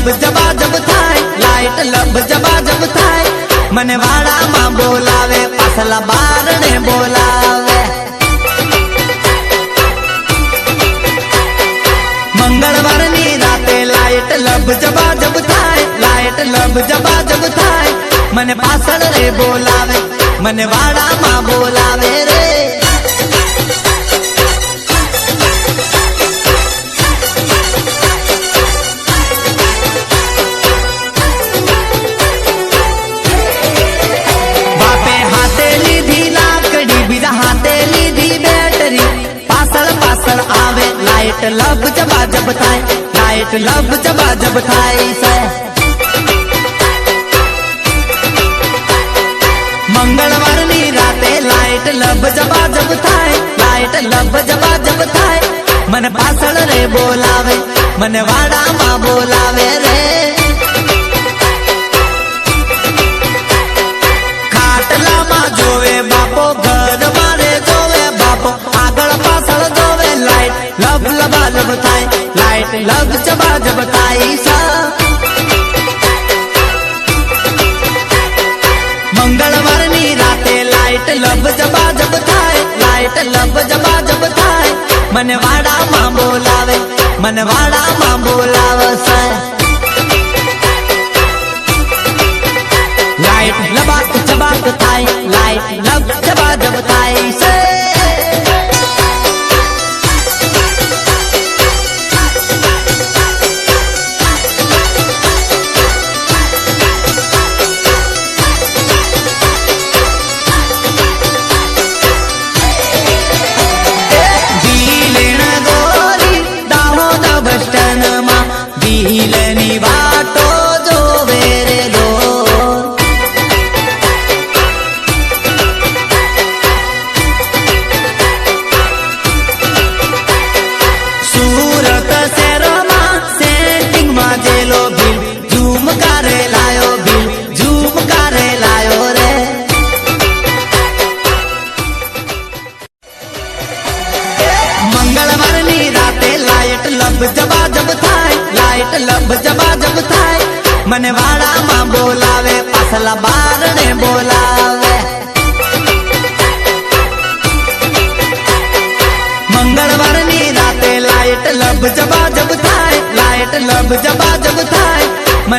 જબ થાય લાઈટ લબ જબ થાય મને વાડામાં બોલાવે પાછલા બારણે બોલાવે મંગળવારની રાતે લાઈટ લબ જબ થાય લાઈટ લબ જબ થાય મને પાછળ રે બોલાવે મને વાડામાં બોલાવે રે लाइट लब जब थाय लाइट लब जब थाय से मंगलवारनी राते लाइट लब जब थाय लाइट लब जब थाय मन पाछळ रे बोलावे मन वाडामां बोलावे रे खाटलामां जोवे बापो घर मारे जोवे बापो आगळ पाछळ जोवे लाइट लब जब थाय लाइट लब जब थाय सा मंगलवारनी राते लाइट लब जब थाय लाइट लब जब थाय मन वाडामां बोलावे मन वाडामां बोलावे सा लाइट लबाक जबाक थाय लाइट लब जब थाय से जब थाय लाइट लब जब थाय मने वाडामां बोलावे पाछला बारणे बोलावे मंगळवारनी राते लाइट लब जब थाय लाइट लब जब थाय।